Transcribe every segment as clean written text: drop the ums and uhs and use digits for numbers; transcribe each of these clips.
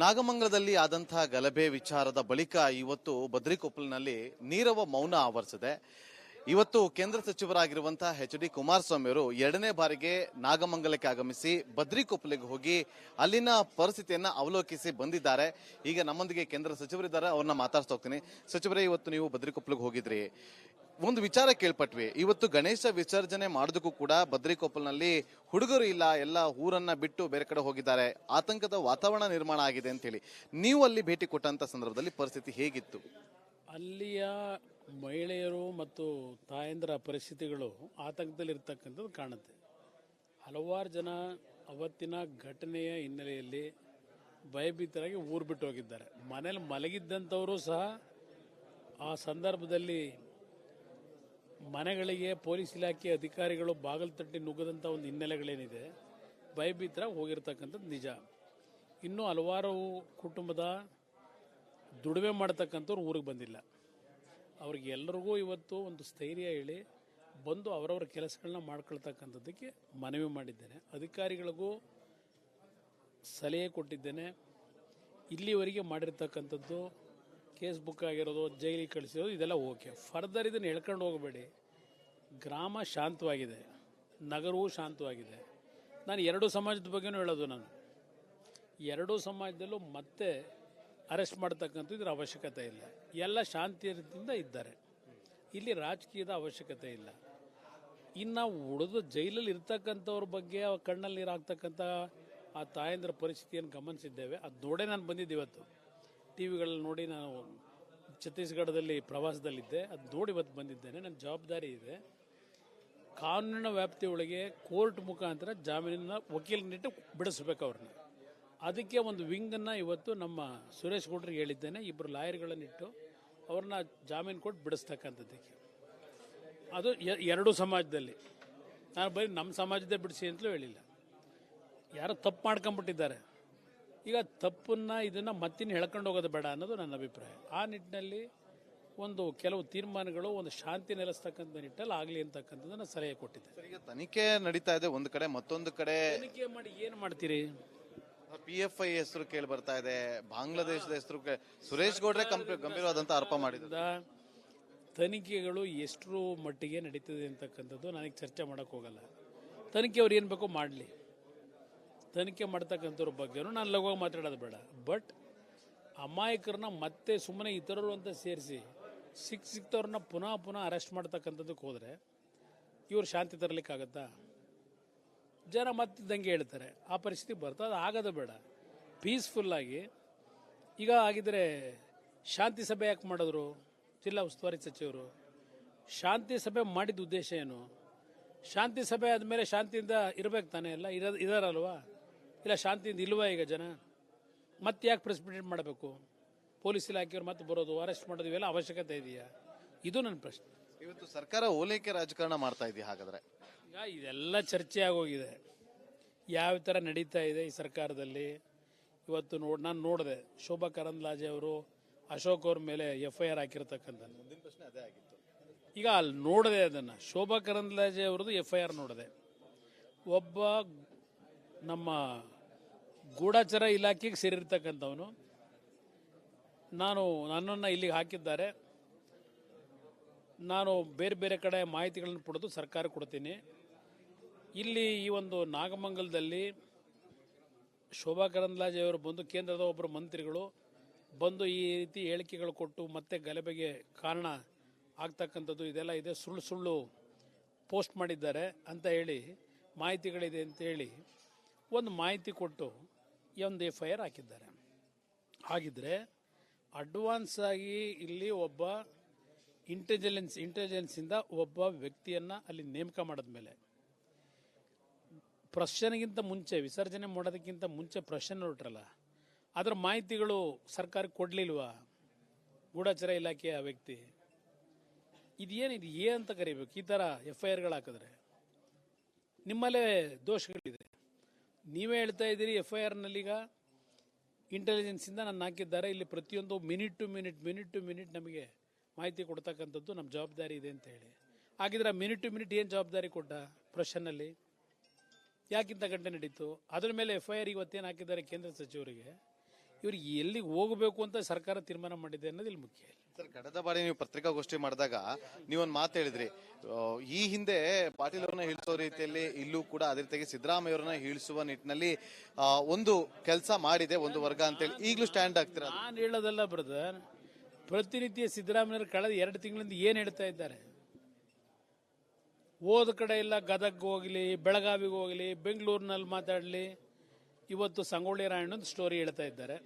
ನಾಗಮಂಗಲದಲ್ಲಿ ಆದಂತಹ ಗಲಭೆ ವಿಚಾರದ ಬಳಿಕ ಇವತ್ತು ಬದ್ರಿಕೊಪ್ಪಲಿನಲ್ಲಿ ನೀರವ ಮೌನ ಆವರಿಸಿದೆ. ಇವತ್ತು ಕೇಂದ್ರ ಸಚಿವರಾಗಿರುವಂತಹ ಎಚ್.ಡಿ. ಕುಮಾರಸ್ವಾಮಿ ಅವರು ಎರಡನೇ ಬಾರಿಗೆ ನಾಗಮಂಗಲಕ್ಕೆ ಆಗಮಿಸಿ ಬದ್ರಿಕೊಪ್ಪಲಿಗೆ ಹೋಗಿ ಅಲ್ಲಿನ ಪರಿಸ್ಥಿತಿಯನ್ನ ಅವಲೋಕಿಸಿ ಬಂದಿದ್ದಾರೆ. ಈಗ ನಮ್ಮೊಂದಿಗೆ ಕೇಂದ್ರ ಸಚಿವರಿದ್ದಾರೆ, ಅವ್ರನ್ನ ಮಾತಾಡ್ತಾ ಹೋಗ್ತೀನಿ. ಸಚಿವರೇ, ಇವತ್ತು ನೀವು ಬದ್ರಿಕೊಪ್ಪಲಿಗೆ ಹೋಗಿದ್ರಿ, ಒಂದು ವಿಚಾರ ಕೇಳ್ಪಟ್ವಿ. ಇವತ್ತು ಗಣೇಶ ವಿಸರ್ಜನೆ ಮಾಡೋದಕ್ಕೂ ಕೂಡ ಬದ್ರಿಕೊಪ್ಪಲಿನಲ್ಲಿ ಹುಡುಗರು ಇಲ್ಲ, ಎಲ್ಲ ಊರನ್ನ ಬಿಟ್ಟು ಬೇರೆ ಕಡೆ ಹೋಗಿದ್ದಾರೆ, ಆತಂಕದ ವಾತಾವರಣ ನಿರ್ಮಾಣ ಆಗಿದೆ ಅಂತ ಹೇಳಿ ನೀವು ಅಲ್ಲಿ ಭೇಟಿ ಕೊಟ್ಟಂತ ಸಂದರ್ಭದಲ್ಲಿ ಪರಿಸ್ಥಿತಿ ಹೇಗಿತ್ತು? ಅಲ್ಲಿಯ ಮಹಿಳೆಯರು ಮತ್ತು ತಾಯಂದಿರ ಪರಿಸ್ಥಿತಿಗಳು ಆತಂಕದಲ್ಲಿರ್ತಕ್ಕಂಥದ್ದು ಕಾಣುತ್ತೆ. ಹಲವಾರು ಜನ ಅವತ್ತಿನ ಘಟನೆಯ ಹಿನ್ನೆಲೆಯಲ್ಲಿ ಭಯಭೀತರಾಗಿ ಊರು ಬಿಟ್ಟು ಹೋಗಿದ್ದಾರೆ. ಮನೇಲಿ ಮಲಗಿದ್ದಂಥವರು ಸಹ ಆ ಸಂದರ್ಭದಲ್ಲಿ ಮನೆಗಳಿಗೆ ಪೊಲೀಸ್ ಇಲಾಖೆ ಅಧಿಕಾರಿಗಳು ಬಾಗಿಲು ತಟ್ಟಿ ನುಗ್ಗದಂಥ ಒಂದು ಹಿನ್ನೆಲೆಗಳೇನಿದೆ, ಭಯಭೀತರಾಗಿ ಹೋಗಿರ್ತಕ್ಕಂಥದ್ದು ನಿಜ. ಇನ್ನೂ ಹಲವಾರು ಕುಟುಂಬದ ದುಡಿಮೆ ಮಾಡ್ತಕ್ಕಂಥವ್ರು ಊರಿಗೆ ಬಂದಿಲ್ಲ. ಅವ್ರಿಗೆ ಎಲ್ಲರಿಗೂ ಇವತ್ತು ಒಂದು ಸ್ಥೈರ್ಯ ಹೇಳಿ ಬಂದು ಅವರವರ ಕೆಲಸಗಳನ್ನ ಮಾಡ್ಕೊಳ್ತಕ್ಕಂಥದ್ದಕ್ಕೆ ಮನವಿ ಮಾಡಿದ್ದೇನೆ. ಅಧಿಕಾರಿಗಳಿಗೂ ಸಲಹೆ ಕೊಟ್ಟಿದ್ದೇನೆ. ಇಲ್ಲಿವರೆಗೆ ಮಾಡಿರ್ತಕ್ಕಂಥದ್ದು ಕೇಸ್ ಬುಕ್ ಆಗಿರೋದು, ಜೈಲಿಗೆ ಕಳಿಸಿರೋದು, ಇದೆಲ್ಲ ಓಕೆ. ಫರ್ದರ್ ಇದನ್ನು ಹೇಳ್ಕೊಂಡು ಹೋಗಬೇಡಿ. ಗ್ರಾಮ ಶಾಂತವಾಗಿದೆ, ನಗರವೂ ಶಾಂತವಾಗಿದೆ. ನಾನು ಎರಡೂ ಸಮಾಜದ ಬಗ್ಗೆನೂ ಹೇಳೋದು, ನಾನು ಎರಡೂ ಸಮಾಜದಲ್ಲೂ ಮತ್ತೆ ಅರೆಸ್ಟ್ ಮಾಡ್ತಕ್ಕಂಥ ಇದರ ಅವಶ್ಯಕತೆ ಇಲ್ಲ. ಎಲ್ಲ ಶಾಂತಿಯಿಂದ ಇದ್ದಾರೆ. ಇಲ್ಲಿ ರಾಜಕೀಯದ ಅವಶ್ಯಕತೆ ಇಲ್ಲ. ಇನ್ನು ಉಳಿದು ಜೈಲಲ್ಲಿ ಇರ್ತಕ್ಕಂಥವ್ರ ಬಗ್ಗೆ ಕಣ್ಣಲ್ಲಿ ನೀರು ಹಾಕ್ತಕ್ಕಂಥ ಆ ತಾಯಂದಿರ ಪರಿಸ್ಥಿತಿಯನ್ನು ಗಮನಿಸಿದ್ದೇವೆ. ಅದು ನೋಡೇ ನಾನು ಬಂದಿದ್ದೆ. ಇವತ್ತು ಟಿ ವಿಗಳಲ್ಲಿ ನೋಡಿ, ನಾನು ಛತ್ತೀಸ್ಗಢದಲ್ಲಿ ಪ್ರವಾಸದಲ್ಲಿದ್ದೆ, ಅದು ನೋಡಿ ಇವತ್ತು ಬಂದಿದ್ದೇನೆ. ನನ್ನ ಜವಾಬ್ದಾರಿ ಇದೆ. ಕಾನೂನಿನ ವ್ಯಾಪ್ತಿಯೊಳಗೆ ಕೋರ್ಟ್ ಮುಖಾಂತರ ಜಾಮೀನಿನ ವಕೀಲನಿಟ್ಟು ಬಿಡಿಸ್ಬೇಕು ಅವ್ರನ್ನ. ಅದಕ್ಕೆ ಒಂದು ವಿಂಗನ್ನು ಇವತ್ತು ನಮ್ಮ ಸುರೇಶ್ ಗೌಡ್ರಿಗೆ ಹೇಳಿದ್ದೇನೆ. ಇಬ್ಬರು ಲಾಯರ್ಗಳನ್ನಿಟ್ಟು ಅವ್ರನ್ನ ಜಾಮೀನು ಕೊಟ್ಟು ಬಿಡಿಸ್ತಕ್ಕಂಥದ್ದಕ್ಕೆ. ಅದು ಎರಡೂ ಸಮಾಜದಲ್ಲಿ. ನಾನು ಬರೀ ನಮ್ಮ ಸಮಾಜದೇ ಬಿಡಿಸಿ ಅಂತಲೂ ಹೇಳಿಲ್ಲ. ಯಾರೋ ತಪ್ಪು ಮಾಡ್ಕೊಂಬಿಟ್ಟಿದ್ದಾರೆ. ಈಗ ತಪ್ಪನ್ನು ಇದನ್ನು ಮತ್ತಿನ್ನು ಹೇಳ್ಕೊಂಡು ಹೋಗೋದು ಬೇಡ ಅನ್ನೋದು ನನ್ನ ಅಭಿಪ್ರಾಯ. ಆ ನಿಟ್ಟಿನಲ್ಲಿ ಒಂದು ಕೆಲವು ತೀರ್ಮಾನಗಳು ಒಂದು ಶಾಂತಿ ನೆಲೆಸ್ತಕ್ಕಂಥ ನಿಟ್ಟಲ್ಲಿ ಆಗಲಿ ಅಂತಕ್ಕಂಥದ್ದನ್ನು ಸಲಹೆ ಕೊಟ್ಟಿದ್ದೆ. ಈಗ ತನಿಖೆ ನಡೀತಾ ಇದೆ ಒಂದು ಕಡೆ, ಮತ್ತೊಂದು ಕಡೆ ತನಿಖೆ ಮಾಡಿ ಏನು ಮಾಡ್ತೀರಿ? PFI ಹೆಸರು ಕೇಳಿ ಬರ್ತಾ ಇದೆ, ಬಾಂಗ್ಲಾದೇಶದ ಹೆಸರು. ಸುರೇಶ್ ಗೌಡ್ರೆ ಗಂಭೀರವಾದಂತ ಆರೋಪ ಮಾಡಿದ್ರು. ತನಿಖೆಗಳು ಎಷ್ಟರ ಮಟ್ಟಿಗೆ ನಡೀತದೆ ಅಂತಕ್ಕಂಥದ್ದು ನನಗೆ ಚರ್ಚೆ ಮಾಡೋಕೆ ಹೋಗಲ್ಲ. ತನಿಖೆ ಅವ್ರು ಏನು ಬೇಕೋ ಮಾಡಲಿ. ತನಿಖೆ ಮಾಡ್ತಕ್ಕಂಥವ್ರ ಬಗ್ಗೆನೂ ನಾನು ಲಘುವಾಗಿ ಮಾತಾಡೋದು ಬೇಡ. ಬಟ್ ಅಮಾಯಕರನ್ನ ಮತ್ತೆ ಸುಮ್ಮನೆ ಇತರರು ಅಂತ ಸೇರಿಸಿ ಸಿಕ್ತವ್ರನ್ನ ಪುನಃ ಅರೆಸ್ಟ್ ಮಾಡ್ತಕ್ಕಂಥದ್ದಕ್ಕೆ ಹೋದರೆ ಇವ್ರು ಶಾಂತಿ ತರಲಿಕ್ಕಾಗತ್ತಾ? ಜನ ಮತ್ತೆ ದಂಗೆ ಹೇಳ್ತಾರೆ. ಆ ಪರಿಸ್ಥಿತಿ ಬರ್ತದೆ. ಅದು ಆಗೋದು ಬೇಡ. ಪೀಸ್ಫುಲ್ಲಾಗಿ ಈಗ ಆಗಿದ್ರೆ ಶಾಂತಿ ಸಭೆ ಯಾಕೆ ಮಾಡಿದ್ರು ಜಿಲ್ಲಾ ಉಸ್ತುವಾರಿ ಸಚಿವರು? ಶಾಂತಿ ಸಭೆ ಮಾಡಿದ ಉದ್ದೇಶ ಏನು? ಶಾಂತಿ ಸಭೆ ಆದಮೇಲೆ ಶಾಂತಿಯಿಂದ ಇರಬೇಕು ತಾನೇ? ಎಲ್ಲ ಇದಾರಲ್ವಾ? ಇಲ್ಲ ಶಾಂತಿಯಿಂದ ಇಲ್ವಾ ಈಗ ಜನ? ಮತ್ತೆ ಯಾಕೆ ಪ್ರೆಸಿಪಿಟೇಟ್ ಮಾಡಬೇಕು? ಪೊಲೀಸ್ ಇಲಾಖೆಯವ್ರು ಮತ್ತೆ ಬರೋದು, ಅರೆಸ್ಟ್ ಮಾಡೋದು, ಇವೆಲ್ಲ ಅವಶ್ಯಕತೆ ಇದೆಯಾ? ಇದು ನನ್ನ ಪ್ರಶ್ನೆ. ಇವತ್ತು ಸರ್ಕಾರ ಓಲೈಕೆ ರಾಜಕಾರಣ ಮಾಡ್ತಾ ಇದೆಯಾ? ಹಾಗಾದ್ರೆ ಈಗ ಇದೆಲ್ಲ ಚರ್ಚೆ ಆಗೋಗಿದೆ. ಯಾವ ಥರ ನಡೀತಾ ಇದೆ ಈ ಸರ್ಕಾರದಲ್ಲಿ. ಇವತ್ತು ನಾನು ನೋಡಿದೆ, ಶೋಭಾ ಕರಂದ್ಲಾಜೆ ಅವರು ಅಶೋಕ್ ಅವ್ರ ಮೇಲೆ FIR ಹಾಕಿರ್ತಕ್ಕಂಥ. ಮುಂದಿನ ಪ್ರಶ್ನೆ ಅದೇ ಆಗಿತ್ತು. ಈಗ ಅಲ್ಲಿ ನೋಡಿದೆ, ಅದನ್ನು ಶೋಭಾ ಕರಂದ್ಲಾಜೆ ಅವ್ರದ್ದು FIR ನೋಡಿದೆ. ಒಬ್ಬ ನಮ್ಮ ಗೂಢಚರ ಇಲಾಖೆಗೆ ಸೇರಿರ್ತಕ್ಕಂಥವನು, ನನ್ನನ್ನು ಇಲ್ಲಿಗೆ ಹಾಕಿದ್ದಾರೆ. ನಾನು ಬೇರೆ ಬೇರೆ ಕಡೆ ಮಾಹಿತಿಗಳನ್ನು ಪಡೆದು ಸರ್ಕಾರ ಕೊಡ್ತೀನಿ. ಇಲ್ಲಿ ಈ ಒಂದು ನಾಗಮಂಗಲದಲ್ಲಿ ಶೋಭಾ ಕರಂದ್ಲಾಜೆ ಅವರು ಬಂದು, ಕೇಂದ್ರದ ಒಬ್ಬರು ಮಂತ್ರಿಗಳು ಬಂದು ಈ ರೀತಿ ಹೇಳಿಕೆಗಳು ಕೊಟ್ಟು ಮತ್ತೆ ಗಲಭೆಗೆ ಕಾರಣ ಆಗ್ತಕ್ಕಂಥದ್ದು ಇದೆಲ್ಲ ಇದೆ, ಸುಳ್ಳು ಪೋಸ್ಟ್ ಮಾಡಿದ್ದಾರೆ ಅಂತ ಹೇಳಿ, ಮಾಹಿತಿಗಳಿದೆ ಅಂತೇಳಿ ಒಂದು ಮಾಹಿತಿ ಕೊಟ್ಟು ಈ ಒಂದು FIR ಹಾಕಿದ್ದಾರೆ. ಹಾಗಿದ್ರೆ ಅಡ್ವಾನ್ಸ್ ಆಗಿ ಇಲ್ಲಿ ಒಬ್ಬ ಇಂಟೆಲಿಜೆನ್ಸಿಂದ ಒಬ್ಬ ವ್ಯಕ್ತಿಯನ್ನು ಅಲ್ಲಿ ನೇಮಕ ಮಾಡಿದ್ಮೇಲೆ ಪ್ರಶ್ನೆಗಿಂತ ಮುಂಚೆ, ವಿಸರ್ಜನೆ ಮಾಡೋದಕ್ಕಿಂತ ಮುಂಚೆ ಪ್ರಶ್ನೆ ಹೊರಟ್ರಲ್ಲ, ಅದರ ಮಾಹಿತಿಗಳು ಸರ್ಕಾರಕ್ಕೆ ಕೊಡಲಿಲ್ವಾ ಗೂಢಚರ ಇಲಾಖೆಯ ವ್ಯಕ್ತಿ? ಇದೇನಿದು ಅಂತ ಕರಿಬೇಕು? ಈ ಥರ FIRಗಳು ಹಾಕಿದ್ರೆ ನಿಮ್ಮಲ್ಲೇ ದೋಷಗಳಿದೆ. ನೀವೇ ಹೇಳ್ತಾ ಇದ್ದೀರಿ FIRನಲ್ಲೀಗ ಇಂಟೆಲಿಜೆನ್ಸಿಂದ ನನ್ನ ಹಾಕಿದ್ದಾರೆ, ಇಲ್ಲಿ ಪ್ರತಿಯೊಂದು ಮಿನಿಟ್ ಟು ಮಿನಿಟ್ ನಮಗೆ ಮಾಹಿತಿ ಕೊಡ್ತಕ್ಕಂಥದ್ದು ನಮ್ಮ ಜವಾಬ್ದಾರಿ ಇದೆ ಅಂತ ಹೇಳಿ. ಹಾಗಿದ್ರೆ ಮಿನಿಟ್ ಟು ಮಿನಿಟ್ ಏನು ಜವಾಬ್ದಾರಿ ಕೊಟ್ಟ ಪ್ರಶ್ನೆಯಲ್ಲಿ? ಯಾಕಿಂತ ಗಂಟೆ ನಡೀತು? ಅದರ ಮೇಲೆ FIR ಇವತ್ತೇನು ಹಾಕಿದ್ದಾರೆ ಕೇಂದ್ರ ಸಚಿವರಿಗೆ, ಇವ್ರಿಗೆ ಎಲ್ಲಿಗೆ ಹೋಗಬೇಕು ಅಂತ ಸರ್ಕಾರ ತೀರ್ಮಾನ ಮಾಡಿದೆ ಅನ್ನೋದು ಇಲ್ಲಿ ಮುಖ್ಯ. ಸರ್, ಕಳೆದ ಬಾರಿ ನೀವು ಪತ್ರಿಕಾಗೋಷ್ಠಿ ಮಾಡಿದಾಗ ನೀವೊಂದು ಮಾತು ಹೇಳಿದ್ರಿ, ಈ ಹಿಂದೆ ಪಾಟೀಲ್ ಅವರನ್ನ ಇಳಿಸೋ ರೀತಿಯಲ್ಲಿ ಇಲ್ಲೂ ಕೂಡ ಅದೇ ರೀತಿಯಾಗಿ ಸಿದ್ದರಾಮಯ್ಯ ಅವರನ್ನ ಇಳಿಸುವ ನಿಟ್ಟಿನಲ್ಲಿ ಒಂದು ಕೆಲಸ ಮಾಡಿದೆ ಒಂದು ವರ್ಗ ಅಂತೇಳಿ ಈಗಲೂ ಸ್ಟ್ಯಾಂಡ್ ಆಗ್ತೀರಾ? ನಾನು ಹೇಳೋದಲ್ಲ ಬ್ರದರ್, ಪ್ರತಿನಿತ್ಯ ಸಿದ್ದರಾಮಯ್ಯರು ಕಳೆದ 2 ತಿಂಗಳಿಂದ ಏನು ಹೇಳ್ತಾ ಇದ್ದಾರೆ. ಹೋದ ಕಡೆ ಎಲ್ಲ ಗದಗ್ ಹೋಗಲಿ, ಬೆಳಗಾವಿಗೆ ಹೋಗಲಿ, ಬೆಂಗಳೂರಿನಲ್ಲಿ ಮಾತಾಡಲಿ, ಇವತ್ತು ಸಂಗೊಳ್ಳಿ ರಾಯಣ್ಣನ ಸ್ಟೋರಿ ಹೇಳ್ತಾ ಇದ್ದಾರೆ.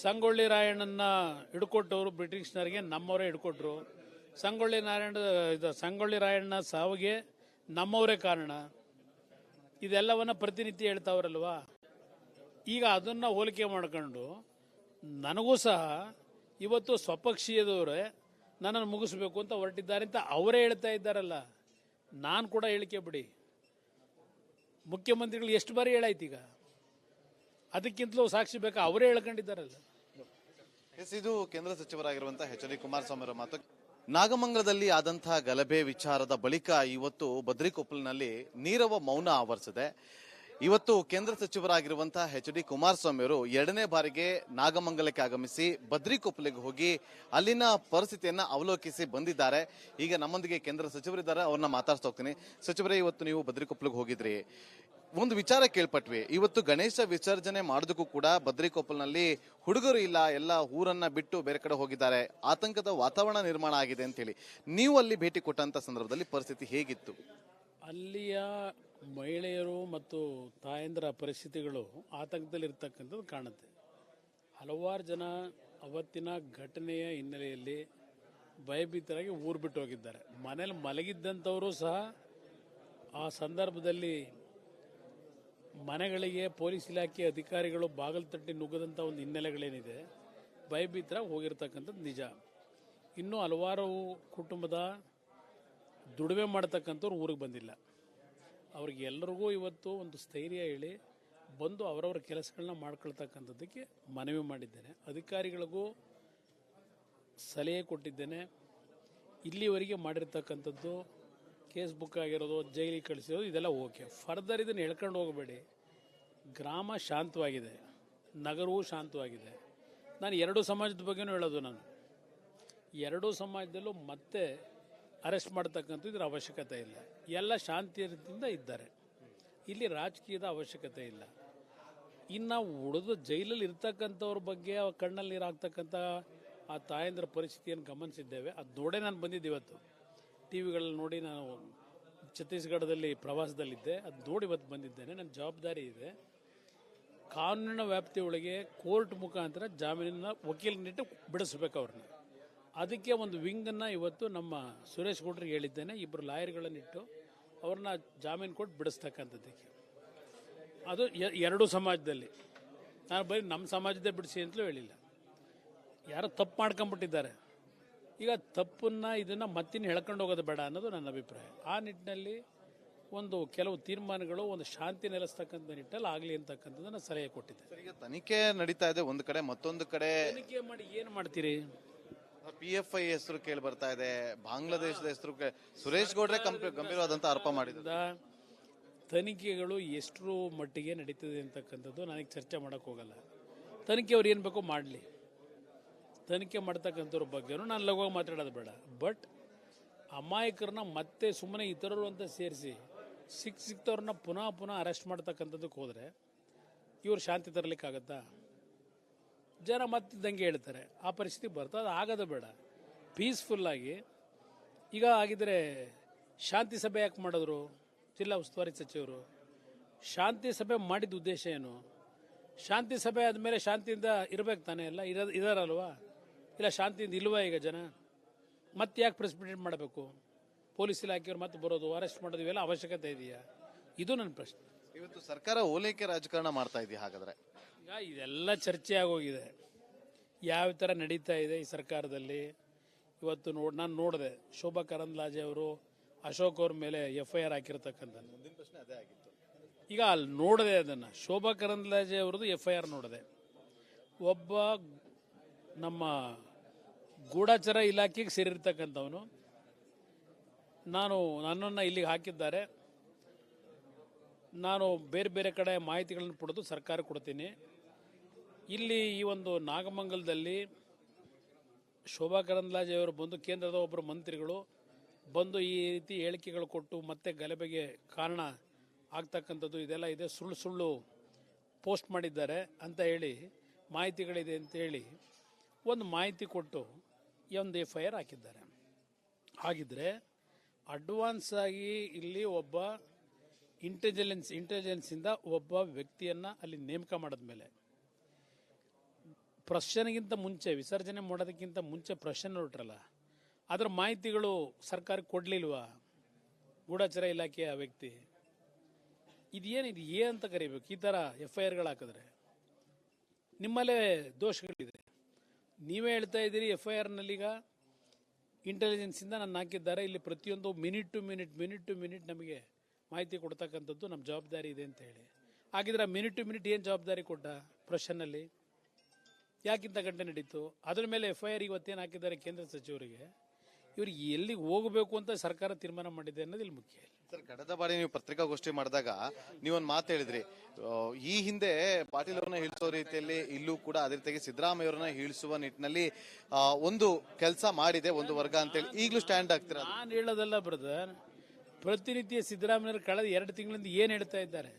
ಸಂಗೊಳ್ಳಿ ರಾಯಣ್ಣನ ಹಿಡ್ಕೊಟ್ಟವರು ಬ್ರಿಟಿಷ್ನರಿಗೆ ನಮ್ಮವರೇ ಹಿಡ್ಕೊಟ್ರು. ಸಂಗೊಳ್ಳಿ ರಾಯಣ್ಣ ಸಾವಿಗೆ ನಮ್ಮವರೇ ಕಾರಣ. ಇದೆಲ್ಲವನ್ನ ಪ್ರತಿನಿತ್ಯ ಹೇಳ್ತಾವ್ರಲ್ವಾ. ಈಗ ಅದನ್ನ ಹೋಲಿಕೆ ಮಾಡ್ಕೊಂಡು ನನಗೂ ಸಹ ಇವತ್ತು ಸ್ವಪಕ್ಷೀಯದವರೇ ನನ್ನನ್ನು ಮುಗಿಸ್ಬೇಕು ಅಂತ ಹೊರಟಿದ್ದಾರೆ ಅಂತ ಅವರೇ ಹೇಳ್ತಾ ಇದ್ದಾರಲ್ಲ. ನಾನು ಕೂಡ ಹೇಳಿಕೆ ಬಿಡಿ, ಮುಖ್ಯಮಂತ್ರಿಗಳು ಎಷ್ಟು ಬಾರಿ ಹೇಳಾಯ್ತು. ಈಗ ಅದಕ್ಕಿಂತಲೂ ಸಾಕ್ಷಿ ಬೇಕಾ, ಅವರೇ ಹೇಳ್ಕೊಂಡಿದ್ದಾರಲ್ಲ. ಇದು ಕೇಂದ್ರ ಸಚಿವರಾಗಿರುವಂತಹ ಎಚ್ ಡಿ ಕುಮಾರಸ್ವಾಮಿ ಅವರ ಮಾತು. ನಾಗಮಂಗಲದಲ್ಲಿ ಆದಂತಹ ಗಲಭೆ ವಿಚಾರದ ಬಳಿಕ ಇವತ್ತು ಬದ್ರಿಕೊಪ್ಪಲಿನಲ್ಲಿ ನೀರವ ಮೌನ ಆವರಿಸಿದೆ. ಇವತ್ತು ಕೇಂದ್ರ ಸಚಿವರಾಗಿರುವಂತಹ ಎಚ್ ಡಿ ಕುಮಾರಸ್ವಾಮಿ ಅವರು 2ನೇ ಬಾರಿಗೆ ನಾಗಮಂಗಲಕ್ಕೆ ಆಗಮಿಸಿ ಬದ್ರಿಕೊಪ್ಪಲಿಗೆ ಹೋಗಿ ಅಲ್ಲಿನ ಪರಿಸ್ಥಿತಿಯನ್ನ ಅವಲೋಕಿಸಿ ಬಂದಿದ್ದಾರೆ. ಈಗ ನಮ್ಮೊಂದಿಗೆ ಕೇಂದ್ರ ಸಚಿವರಿದ್ದಾರೆ, ಅವ್ರನ್ನ ಮಾತಾಡ್ತಾ ಹೋಗ್ತೀನಿ. ಸಚಿವರೇ, ಇವತ್ತು ನೀವು ಬದ್ರಿಕೊಪ್ಪಲಿಗೆ ಹೋಗಿದ್ರಿ, ಒಂದು ವಿಚಾರ ಕೇಳ್ಪಟ್ವಿ. ಇವತ್ತು ಗಣೇಶ ವಿಸರ್ಜನೆ ಮಾಡೋದಕ್ಕೂ ಕೂಡ ಬದ್ರಿಕೊಪ್ಪಲಿನಲ್ಲಿ ಹುಡುಗರು ಇಲ್ಲ, ಎಲ್ಲ ಊರನ್ನ ಬಿಟ್ಟು ಬೇರೆ ಕಡೆ ಹೋಗಿದ್ದಾರೆ, ಆತಂಕದ ವಾತಾವರಣ ನಿರ್ಮಾಣ ಆಗಿದೆ ಅಂತ ಹೇಳಿ ನೀವು ಅಲ್ಲಿ ಭೇಟಿ ಕೊಟ್ಟಂತ ಸಂದರ್ಭದಲ್ಲಿ ಪರಿಸ್ಥಿತಿ ಹೇಗಿತ್ತು? ಅಲ್ಲಿಯ ಮಹಿಳೆಯರು ಮತ್ತು ತಾಯಂದಿರ ಪರಿಸ್ಥಿತಿಗಳು ಆತಂಕದಲ್ಲಿ ಇರ್ತಕ್ಕಂಥದ್ದು ಕಾಣುತ್ತೆ. ಹಲವಾರು ಜನ ಅವತ್ತಿನ ಘಟನೆಯ ಹಿನ್ನೆಲೆಯಲ್ಲಿ ಭಯಭೀತರಾಗಿ ಊರು ಬಿಟ್ಟು ಹೋಗಿದ್ದಾರೆ. ಮನೇಲಿ ಮಲಗಿದ್ದಂಥವರು ಸಹ ಆ ಸಂದರ್ಭದಲ್ಲಿ ಮನೆಗಳಿಗೆ ಪೊಲೀಸ್ ಇಲಾಖೆ ಅಧಿಕಾರಿಗಳು ಬಾಗಿಲು ತಟ್ಟಿ ನುಗ್ಗದಂಥ ಒಂದು ಹಿನ್ನೆಲೆಗಳೇನಿದೆ, ಭಯಭೀತರಾಗಿ ಹೋಗಿರ್ತಕ್ಕಂಥದ್ದು ನಿಜ. ಇನ್ನೂ ಹಲವಾರು ಕುಟುಂಬದ ದುಡಿಮೆ ಮಾಡ್ತಕ್ಕಂಥವ್ರು ಊರಿಗೆ ಬಂದಿಲ್ಲ. ಅವ್ರಿಗೆ ಎಲ್ಲರಿಗೂ ಇವತ್ತು ಒಂದು ಸ್ಥೈರ್ಯ ಹೇಳಿ ಬಂದು ಅವರವರ ಕೆಲಸಗಳನ್ನ ಮಾಡ್ಕೊಳ್ತಕ್ಕಂಥದ್ದಕ್ಕೆ ಮನವಿ ಮಾಡಿದ್ದೇನೆ. ಅಧಿಕಾರಿಗಳಿಗೂ ಸಲಹೆ ಕೊಟ್ಟಿದ್ದೇನೆ. ಇಲ್ಲಿವರೆಗೆ ಮಾಡಿರ್ತಕ್ಕಂಥದ್ದು ಕೇಸ್ ಬುಕ್ ಆಗಿರೋದು, ಜೈಲಿಗೆ ಕಳಿಸಿರೋದು, ಇದೆಲ್ಲ ಓಕೆ. ಫರ್ದರ್ ಇದನ್ನು ಹೇಳ್ಕೊಂಡು ಹೋಗಬೇಡಿ. ಗ್ರಾಮ ಶಾಂತವಾಗಿದೆ, ನಗರವೂ ಶಾಂತವಾಗಿದೆ. ನಾನು 2 ಸಮಾಜದ ಬಗ್ಗೆನೂ ಹೇಳೋದು. ನಾನು 2 ಸಮಾಜದಲ್ಲೂ ಮತ್ತೆ ಅರೆಸ್ಟ್ ಮಾಡ್ತಕ್ಕಂಥದ್ದು ಇದರ ಅವಶ್ಯಕತೆ ಇಲ್ಲ. ಎಲ್ಲ ಶಾಂತಿಯಿಂದ ಇದ್ದಾರೆ. ಇಲ್ಲಿ ರಾಜಕೀಯದ ಅವಶ್ಯಕತೆ ಇಲ್ಲ. ಇನ್ನು ಉಳಿದು ಜೈಲಲ್ಲಿ ಇರ್ತಕ್ಕಂಥವ್ರ ಬಗ್ಗೆ ಕಣ್ಣಲ್ಲಿ ನೀರು ಹಾಕ್ತಕ್ಕಂಥ ಆ ತಾಯಂದ್ರ ಪರಿಸ್ಥಿತಿಯನ್ನು ಗಮನಿಸಿದ್ದೇವೆ. ಅದು ನೋಡೇ ನಾನು ಬಂದಿದ್ದೆ. ಇವತ್ತು ಟಿ ವಿಗಳಲ್ಲಿ ನೋಡಿ, ನಾನು ಛತ್ತೀಸ್ಗಢದಲ್ಲಿ ಪ್ರವಾಸದಲ್ಲಿದ್ದೆ, ಅದು ನೋಡಿ ಇವತ್ತು ಬಂದಿದ್ದೇನೆ. ನನ್ನ ಜವಾಬ್ದಾರಿ ಇದೆ. ಕಾನೂನಿನ ವ್ಯಾಪ್ತಿಯೊಳಗೆ ಕೋರ್ಟ್ ಮುಖಾಂತರ ಜಾಮೀನಿನ ವಕೀಲನಿಟ್ಟು ಬಿಡಿಸ್ಬೇಕು ಅವ್ರನ್ನ. ಅದಕ್ಕೆ ಒಂದು ವಿಂಗನ್ನು ಇವತ್ತು ನಮ್ಮ ಸುರೇಶ್ ಗೌಡ್ರಿಗೆ ಹೇಳಿದ್ದೇನೆ. 2 ಲಾಯರ್ಗಳನ್ನಿಟ್ಟು ಅವ್ರನ್ನ ಜಾಮೀನು ಕೊಟ್ಟು ಬಿಡಿಸ್ತಕ್ಕಂಥದ್ದಕ್ಕೆ. ಅದು 2 ಸಮಾಜದಲ್ಲಿ. ನಾನು ಬರೀ ನಮ್ಮ ಸಮಾಜದೇ ಬಿಡಿಸಿ ಅಂತಲೂ ಹೇಳಿಲ್ಲ. ಯಾರೋ ತಪ್ಪು ಮಾಡ್ಕೊಂಬಿಟ್ಟಿದ್ದಾರೆ. ಈಗ ತಪ್ಪನ್ನು ಇದನ್ನು ಮತ್ತಿನ್ನು ಹೇಳ್ಕೊಂಡು ಹೋಗೋದು ಬೇಡ ಅನ್ನೋದು ನನ್ನ ಅಭಿಪ್ರಾಯ. ಆ ನಿಟ್ಟಿನಲ್ಲಿ ಒಂದು ಕೆಲವು ತೀರ್ಮಾನಗಳು ಒಂದು ಶಾಂತಿ ನೆಲೆಸ್ತಕ್ಕಂಥ ನಿಟ್ಟಲ್ಲಿ ಆಗಲಿ ಅಂತಕ್ಕಂಥದ್ದನ್ನು ಸಲಹೆ ಕೊಟ್ಟಿದ್ದೆ. ಈಗ ತನಿಖೆ ನಡೀತಾ ಇದೆ ಒಂದು ಕಡೆ, ಮತ್ತೊಂದು ಕಡೆ ತನಿಖೆ ಮಾಡಿ ಏನು ಮಾಡ್ತೀರಿ? PFI ಹೆಸರು ಕೇಳಿ ಬರ್ತಾ ಇದೆ, ಬಾಂಗ್ಲಾದೇಶದ ಹೆಸರು. ಸುರೇಶ್ ಗೌಡ್ರೆ ಗಂಭೀರವಾದಂತ ಆರೋಪ ಮಾಡಿದ ತನಿಖೆಗಳು ಎಷ್ಟರ ಮಟ್ಟಿಗೆ ನಡೀತದೆ ಅಂತಕ್ಕಂಥದ್ದು ನನಗೆ ಚರ್ಚೆ ಮಾಡೋಕೆ ಹೋಗಲ್ಲ. ತನಿಖೆ ಅವ್ರು ಏನು ಬೇಕೋ ಮಾಡಲಿ. ತನಿಖೆ ಮಾಡ್ತಕ್ಕಂಥವ್ರ ಬಗ್ಗೆನೂ ನಾನು ಲಘುವಾಗಿ ಮಾತಾಡೋದು ಬೇಡ. ಬಟ್ ಅಮಾಯಕರನ್ನ ಮತ್ತೆ ಸುಮ್ಮನೆ ಇತರರು ಅಂತ ಸೇರಿಸಿ ಸಿಕ್ತವ್ರನ್ನ ಪುನಃ ಅರೆಸ್ಟ್ ಮಾಡ್ತಕ್ಕಂಥದ್ದಕ್ಕೆ ಹೋದರೆ ಇವ್ರು ಶಾಂತಿ ತರಲಿಕ್ಕಾಗತ್ತಾ? ಜನ ಮತ್ತೆ ದಂಗೆ ಹೇಳ್ತಾರೆ. ಆ ಪರಿಸ್ಥಿತಿ ಬರ್ತದೆ. ಅದು ಆಗೋದು ಬೇಡ. ಪೀಸ್ಫುಲ್ಲಾಗಿ ಈಗ ಆಗಿದ್ರೆ ಶಾಂತಿ ಸಭೆ ಯಾಕೆ ಮಾಡಿದ್ರು ಜಿಲ್ಲಾ ಉಸ್ತುವಾರಿ ಸಚಿವರು? ಶಾಂತಿ ಸಭೆ ಮಾಡಿದ ಉದ್ದೇಶ ಏನು? ಶಾಂತಿ ಸಭೆ ಆದಮೇಲೆ ಶಾಂತಿಯಿಂದ ಇರಬೇಕು ತಾನೇ? ಎಲ್ಲ ಇದಾರಲ್ವಾ? ಇಲ್ಲ ಶಾಂತಿಯಿಂದ ಇಲ್ವಾ ಈಗ ಜನ? ಮತ್ತೆ ಯಾಕೆ ಪ್ರೆಸ್ ಮೀಟ್ ಮಾಡಬೇಕು? ಪೊಲೀಸ್ ಇಲಾಖೆಯವರು ಮತ್ತೆ ಬರೋದು, ಅರೆಸ್ಟ್ ಮಾಡೋದು, ಇವೆಲ್ಲ ಅವಶ್ಯಕತೆ ಇದೆಯಾ? ಇದು ನನ್ನ ಪ್ರಶ್ನೆ. ಇವತ್ತು ಸರ್ಕಾರ ಓಲೈಕೆ ರಾಜಕಾರಣ ಮಾಡ್ತಾ ಇದೆಯಾ? ಹಾಗಾದ್ರೆ ಈಗ ಇದೆಲ್ಲ ಚರ್ಚೆ ಆಗೋಗಿದೆ. ಯಾವ ಥರ ನಡೀತಾ ಇದೆ ಈ ಸರ್ಕಾರದಲ್ಲಿ. ಇವತ್ತು ನಾನು ನೋಡಿದೆ, ಶೋಭಾ ಕರಂದ್ಲಾಜೆ ಅವರು ಅಶೋಕ್ ಅವ್ರ ಮೇಲೆ FIR ಹಾಕಿರ್ತಕ್ಕಂಥದ್ದು. ಮುಂದಿನ ಪ್ರಶ್ನೆ ಅದೇ ಆಗಿತ್ತು. ಈಗ ಅಲ್ಲಿ ನೋಡಿದೆ ಅದನ್ನು. ಶೋಭಾ ಕರಂದ್ಲಾಜೆ ಅವ್ರದ್ದು FIR ನೋಡಿದೆ. ಒಬ್ಬ ನಮ್ಮ ಗೂಢಚರ ಇಲಾಖೆಗೆ ಸೇರಿರ್ತಕ್ಕಂಥವನು, ನನ್ನನ್ನು ಇಲ್ಲಿಗೆ ಹಾಕಿದ್ದಾರೆ, ನಾನು ಬೇರೆ ಬೇರೆ ಕಡೆ ಮಾಹಿತಿಗಳನ್ನು ಪಡೆದು ಸರ್ಕಾರ ಕೊಡ್ತೀನಿ, ಇಲ್ಲಿ ಈ ಒಂದು ನಾಗಮಂಗಲದಲ್ಲಿ ಶೋಭಾ ಕರಂದ್ಲಾಜೆ ಅವರು ಬಂದು ಕೇಂದ್ರದ ಒಬ್ಬರು ಮಂತ್ರಿಗಳು ಬಂದು ಈ ರೀತಿ ಹೇಳಿಕೆಗಳು ಕೊಟ್ಟು ಮತ್ತೆ ಗಲಭೆಗೆ ಕಾರಣ ಆಗ್ತಕ್ಕಂಥದ್ದು ಇದೆಲ್ಲ ಇದೆ, ಸುಳ್ಳು ಸುಳ್ಳು ಪೋಸ್ಟ್ ಮಾಡಿದ್ದಾರೆ ಅಂತ ಹೇಳಿ ಮಾಹಿತಿಗಳಿದೆ ಅಂತ ಹೇಳಿ ಒಂದು ಮಾಹಿತಿ ಕೊಟ್ಟು ಈ ಒಂದು FIR ಹಾಕಿದ್ದಾರೆ. ಹಾಗಿದ್ರೆ ಅಡ್ವಾನ್ಸ್ ಆಗಿ ಇಲ್ಲಿ ಒಬ್ಬ ಇಂಟೆಲಿಜೆನ್ಸಿಂದ ಒಬ್ಬ ವ್ಯಕ್ತಿಯನ್ನು ಅಲ್ಲಿ ನೇಮಕ ಮಾಡಿದ್ಮೇಲೆ ಪ್ರಶ್ನೆಗಿಂತ ಮುಂಚೆ, ವಿಸರ್ಜನೆ ಮಾಡೋದಕ್ಕಿಂತ ಮುಂಚೆ ಪ್ರಶ್ನೆ ಹೊರಟ್ರಲ್ಲ, ಅದರ ಮಾಹಿತಿಗಳು ಸರ್ಕಾರಕ್ಕೆ ಕೊಡಲಿಲ್ವಾ ಗೂಢಚರ ಇಲಾಖೆಯ ವ್ಯಕ್ತಿ? ಇದೇನಿದು ಅಂತ ಕರಿಬೇಕು? ಈ ಥರ FIRಗಳು ಹಾಕಿದ್ರೆ ನಿಮ್ಮಲ್ಲೇ ದೋಷಗಳಿದೆ. ನೀವೇ ಹೇಳ್ತಾ ಇದ್ದೀರಿ FIRನಲ್ಲೀಗ ಇಂಟೆಲಿಜೆನ್ಸಿಂದ ನಾನು ಹಾಕಿದ್ದಾರೆ, ಇಲ್ಲಿ ಪ್ರತಿಯೊಂದು ಮಿನಿಟ್ ಟು ಮಿನಿಟ್ ನಮಗೆ ಮಾಹಿತಿ ಕೊಡ್ತಕ್ಕಂಥದ್ದು ನಮ್ಮ ಜವಾಬ್ದಾರಿ ಇದೆ ಅಂತ ಹೇಳಿ. ಹಾಗಿದ್ರೆ ಮಿನಿಟ್ ಟು ಮಿನಿಟ್ ಏನು ಜವಾಬ್ದಾರಿ ಕೊಟ್ಟ ಪ್ರಶ್ನೆಯಲ್ಲಿ? ಯಾಕಿಂತ ಗಂಟೆ ನಡೀತು? ಅದ್ರ ಮೇಲೆ FIR ಇವತ್ತೇನು ಹಾಕಿದ್ದಾರೆ ಕೇಂದ್ರ ಸಚಿವರಿಗೆ? ಇವ್ರಿಗೆ ಎಲ್ಲಿಗೆ ಹೋಗಬೇಕು ಅಂತ ಸರ್ಕಾರ ತೀರ್ಮಾನ ಮಾಡಿದೆ ಅನ್ನೋದು ಇಲ್ಲಿ ಮುಖ್ಯ. ಸರ್, ಕಳೆದ ಬಾರಿ ನೀವು ಪತ್ರಿಕಾಗೋಷ್ಠಿ ಮಾಡಿದಾಗ ನೀವೊಂದು ಮಾತು ಹೇಳಿದ್ರಿ, ಈ ಹಿಂದೆ ಪಾಟೀಲ್ ಅವ್ರನ್ನ ಇಳಿಸೋ ರೀತಿಯಲ್ಲಿ ಇಲ್ಲೂ ಕೂಡ ಅದೇ ರೀತಿಯಾಗಿ ಸಿದ್ದರಾಮಯ್ಯ ಅವರನ್ನ ಇಳಿಸುವ ನಿಟ್ಟಿನಲ್ಲಿ ಒಂದು ಕೆಲಸ ಮಾಡಿದೆ ಒಂದು ವರ್ಗ ಅಂತೇಳಿ ಈಗಲೂ ಸ್ಟ್ಯಾಂಡ್ ಆಗ್ತೀರಾ? ನಾನು ಹೇಳೋದಲ್ಲ ಬ್ರದರ್, ಪ್ರತಿನಿತ್ಯ ಸಿದ್ದರಾಮಯ್ಯರು ಕಳೆದ 2 ತಿಂಗಳಿಂದ ಏನು ಹೇಳ್ತಾ ಇದ್ದಾರೆ?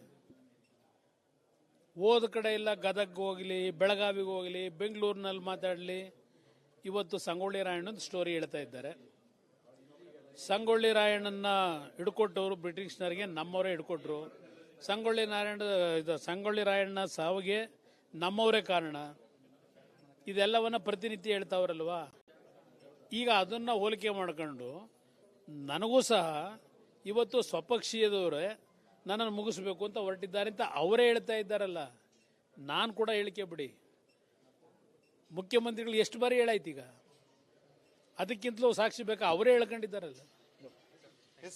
ಹೋದ ಕಡೆ ಎಲ್ಲ ಗದಗ್ಗೆ ಹೋಗಲಿ, ಬೆಳಗಾವಿಗೆ ಹೋಗಲಿ, ಬೆಂಗಳೂರಿನಲ್ಲಿ ಮಾತಾಡಲಿ, ಇವತ್ತು ಸಂಗೊಳ್ಳಿ ರಾಯಣ್ಣನ ಸ್ಟೋರಿ ಹೇಳ್ತಾ ಇದ್ದಾರೆ. ಸಂಗೊಳ್ಳಿ ರಾಯಣ್ಣನ ಹಿಡ್ಕೊಟ್ಟವರು ಬ್ರಿಟಿಷ್ನರಿಗೆ ನಮ್ಮವರೇ ಹಿಡ್ಕೊಟ್ರು. ಸಂಗೊಳ್ಳಿ ರಾಯಣ್ಣ ಸಾವಿಗೆ ನಮ್ಮವರೇ ಕಾರಣ. ಇದೆಲ್ಲವನ್ನ ಪ್ರತಿನಿತ್ಯ ಹೇಳ್ತಾವ್ರಲ್ವಾ? ಈಗ ಅದನ್ನು ಹೋಲಿಕೆ ಮಾಡ್ಕೊಂಡು ನನಗೂ ಸಹ ಇವತ್ತು ಸ್ವಪಕ್ಷೀಯದವರೇ ನನ್ನನ್ನು ಮುಗಿಸ್ಬೇಕು ಅಂತ ಹೊರಟಿದ್ದಾರೆ ಅಂತ ಅವರೇ ಹೇಳ್ತಾ ಇದ್ದಾರಲ್ಲ. ನಾನು ಕೂಡ ಹೇಳಿಕೆ ಬಿಡಿ, ಮುಖ್ಯಮಂತ್ರಿಗಳು ಎಷ್ಟು ಬಾರಿ ಹೇಳಾಯ್ತು? ಈಗ ಅದಕ್ಕಿಂತಲೂ ಸಾಕ್ಷಿ ಬೇಕಾ? ಅವರೇ ಹೇಳ್ಕೊಂಡಿದ್ದಾರಲ್ಲ.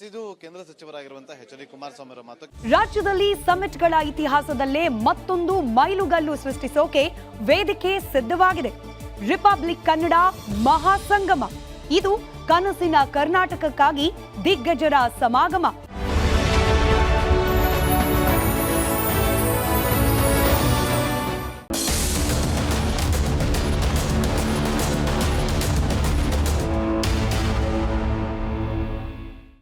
ಇದು ಕೇಂದ್ರ ಸಚಿವರಾಗಿರುವಂತಹ HD ಕುಮಾರಸ್ವಾಮಿ ಅವರ ಮಾತು. ರಾಜ್ಯದಲ್ಲಿ ಸಮಿಟ್ಗಳ ಇತಿಹಾಸದಲ್ಲೇ ಮತ್ತೊಂದು ಮೈಲುಗಲ್ಲು ಸೃಷ್ಟಿಸೋಕೆ ವೇದಿಕೆ ಸಿದ್ಧವಾಗಿದೆ. ರಿಪಬ್ಲಿಕ್ ಕನ್ನಡ ಮಹಾಸಂಗಮ. ಇದು ಕನಸಿನ ಕರ್ನಾಟಕಕ್ಕಾಗಿ ದಿಗ್ಗಜರ ಸಮಾಗಮ.